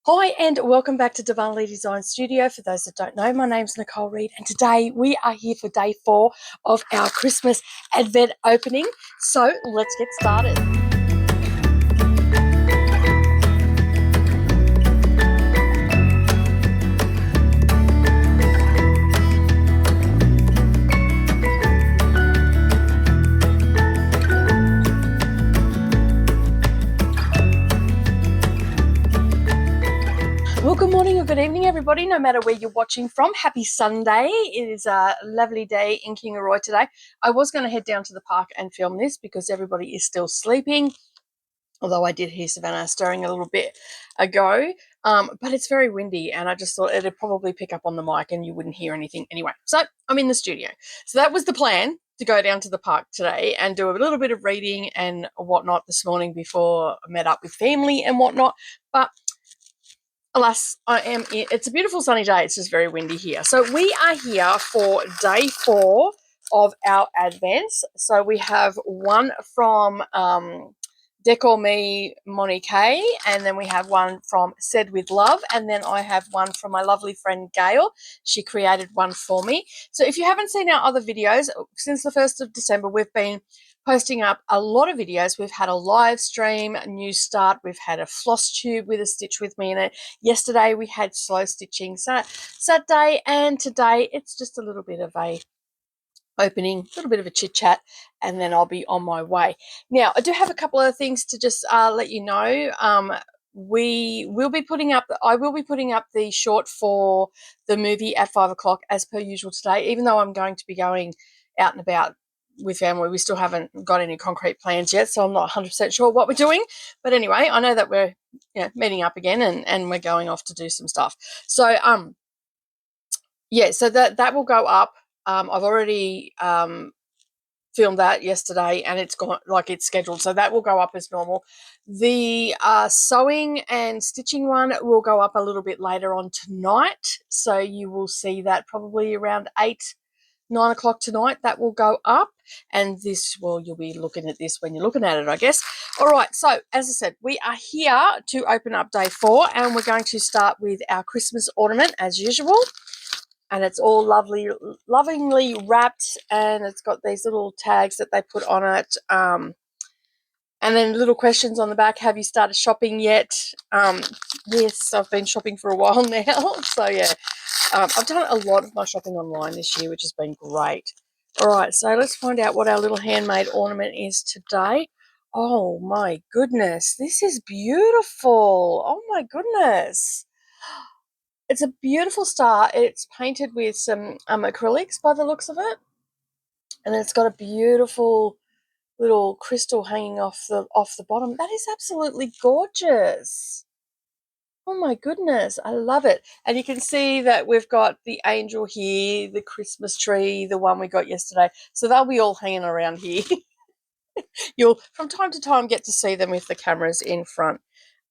Hi and welcome back to Darvanalee Designs Studio. For those that don't know, my name's Nicole Reid and today we are here for day 4 of our Christmas Advent opening. So let's get started. Well, good morning or good evening, everybody, no matter where you're watching from. Happy Sunday. It is a lovely day in Kingaroy today. I was going to head down to the park and film this because everybody is still sleeping, although I did hear Savannah stirring a little bit ago. But it's very windy, and I just thought it'd probably pick up on the mic and you wouldn't hear anything anyway. So I'm in the studio. So that was the plan, to go down to the park today and do a little bit of reading and whatnot this morning before I met up with family and whatnot. But alas, it's a beautiful sunny day. It's just very windy here. So we are here for day 4 of our Advents. So we have one from Decor Me Monique, and then we have one from Said With Love, and then I have one from my lovely friend Gail. She created one for me. So if you haven't seen our other videos, since the 1st of December, we've been posting up a lot of videos. We've had a live stream, a new start. We've had a floss tube with a stitch with me in it. Yesterday we had slow stitching Saturday, and today it's just a little bit of a opening, a little bit of a chit chat, and then I'll be on my way. Now I do have a couple of things to just let you know. I will be putting up the short for the movie at 5 o'clock as per usual today, even though I'm going to be going out and about with family. We still haven't got any concrete plans yet, so I'm not 100% sure what we're doing, but anyway, I know that we're meeting up again and we're going off to do some stuff. So yeah, so that will go up. I've already filmed that yesterday, and it's gone like it's scheduled, so that will go up as normal. The sewing and stitching one will go up a little bit later on tonight, so you will see that probably around 9 o'clock tonight. That will go up, and this, well, you'll be looking at this when you're looking at it, I guess. All right, so as I said, we are here to open up day 4, and we're going to start with our Christmas ornament as usual. And it's all lovingly wrapped, and it's got these little tags that they put on it, and then little questions on the back. Have you started shopping yet? Yes, I've been shopping for a while now. So yeah, I've done a lot of my shopping online this year, which has been great. All right, so let's find out what our little handmade ornament is today. Oh my goodness, this is beautiful. Oh my goodness. It's a beautiful star. It's painted with some acrylics by the looks of it. And it's got a beautiful little crystal hanging off the bottom. That is absolutely gorgeous. Oh my goodness, I love it. And you can see that we've got the angel here, the Christmas tree, the one we got yesterday. So they'll be all hanging around here. You'll from time to time get to see them with the cameras in front.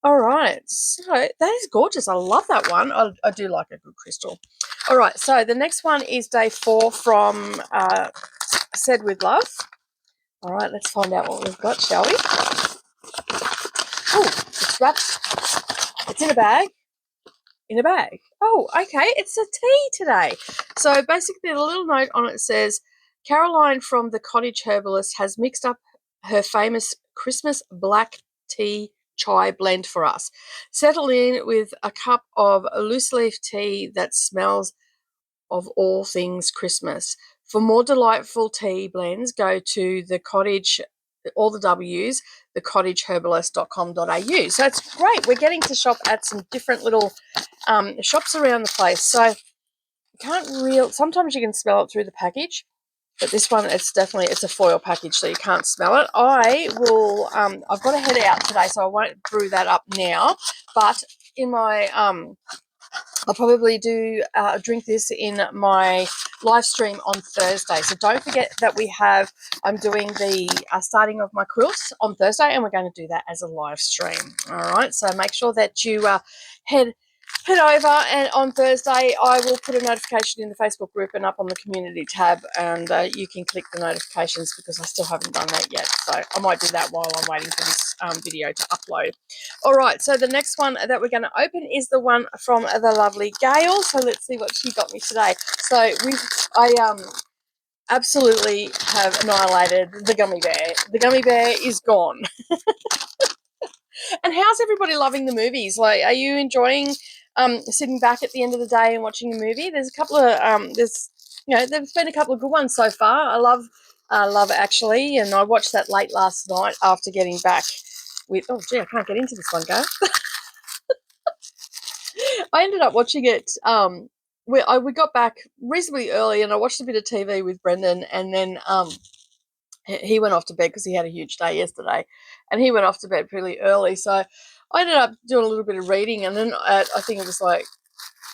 All right, so that is gorgeous. I love that one. I do like a good crystal. All right, so the next one is day 4 from Said With Love. All right, let's find out what we've got, shall we? Oh, it's wrapped. It's in a bag. In a bag. Oh, okay, it's a tea today. So basically the little note on it says, Caroline from the Cottage Herbalist has mixed up her famous Christmas black tea chai blend for us. Settle in with a cup of loose leaf tea that smells of all things Christmas. For more delightful tea blends, go to the cottage, all the W's, thecottageherbalist.com.au. So it's great. We're getting to shop at some different little shops around the place. So sometimes you can smell it through the package, but this one, it's a foil package, so you can't smell it. I've got to head out today, so I won't brew that up now, but in my, I'll probably drink this in my live stream on Thursday. So don't forget that I'm doing the starting of my quilts on Thursday, and we're going to do that as a live stream. All right, so make sure that you head head over, and on Thursday I will put a notification in the Facebook group and up on the community tab, and you can click the notifications because I still haven't done that yet. So I might do that while I'm waiting for this video to upload. All right, so the next one that we're going to open is the one from the lovely Gail. So let's see what she got me today. So I absolutely have annihilated the gummy bear. The gummy bear is gone. And how's everybody loving the movies? Like, are you enjoying sitting back at the end of the day and watching a movie? There's a couple of there's been a couple of good ones so far. I love Actually, and I watched that late last night after getting back with. Oh gee, I can't get into this one, go. I ended up watching it. We got back reasonably early, and I watched a bit of TV with Brendan, and then he went off to bed because he had a huge day yesterday, and he went off to bed pretty early. So I ended up doing a little bit of reading, and then I think it was like,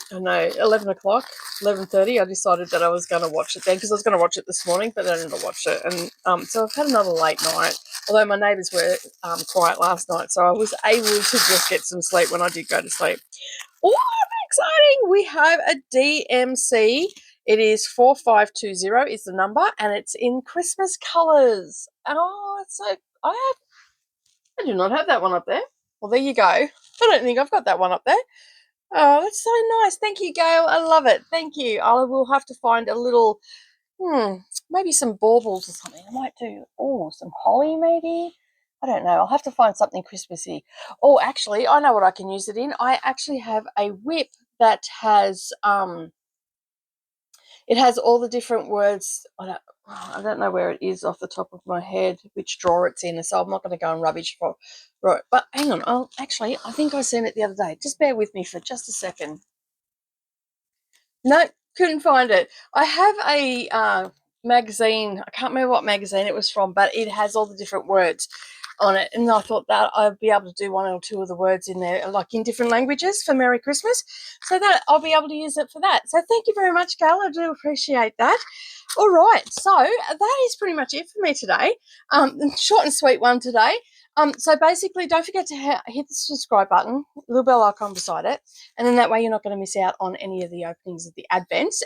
I don't know, 11 o'clock, 11:30, I decided that I was going to watch it then, because I was going to watch it this morning, but I didn't watch it. And so I've had another late night, although my neighbours were quiet last night, so I was able to just get some sleep when I did go to sleep. Oh, exciting! We have a DMC. It is 4520 is the number, and it's in Christmas colours. Oh, it's so I do not have that one up there. Well, there you go. I don't think I've got that one up there. Oh, that's so nice. Thank you, Gail. I love it. Thank you. I will have to find a little, maybe some baubles or something. I might do, some holly maybe. I don't know. I'll have to find something Christmassy. Oh, actually, I know what I can use it in. I actually have a whip that has it has all the different words. I don't know where it is off the top of my head, which drawer it's in, so I'm not going to go and rubbish for it. But hang on. Actually, I think I seen it the other day. Just bear with me for just a second. No, couldn't find it. I have a magazine. I can't remember what magazine it was from, but it has all the different words on it, and I thought that I'd be able to do one or two of the words in there, like in different languages, for Merry Christmas, so that I'll be able to use it for that. So thank you very much, Gail. I do appreciate that. All right, so that is pretty much it for me today. Short and sweet one today. So basically, don't forget to hit the subscribe button, little bell icon beside it, and then that way you're not going to miss out on any of the openings of the advents,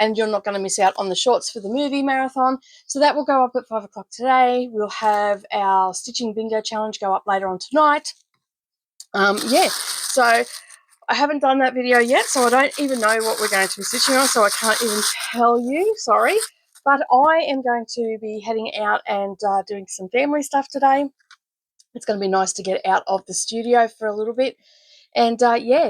and you're not going to miss out on the shorts for the movie marathon. So that will go up at 5 o'clock today. We'll have our stitching bingo challenge go up later on tonight. So I haven't done that video yet, so I don't even know what we're going to be stitching on, so I can't even tell you, sorry. But I am going to be heading out and doing some family stuff today. It's going to be nice to get out of the studio for a little bit. And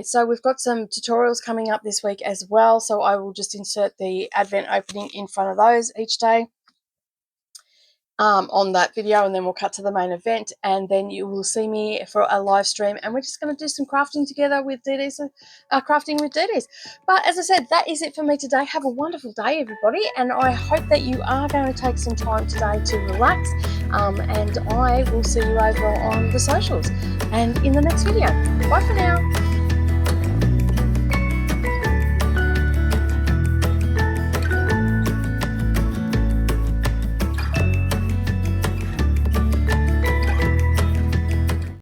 so we've got some tutorials coming up this week as well, so I will just insert the advent opening in front of those each day on that video, and then we'll cut to the main event, and then you will see me for a live stream, and we're just going to do some crafting together with DDs, crafting with DDs. But as I said, that is it for me today. Have a wonderful day, everybody, and I hope that you are going to take some time today to relax, and I will see you over on the socials and in the next video. Bye for now.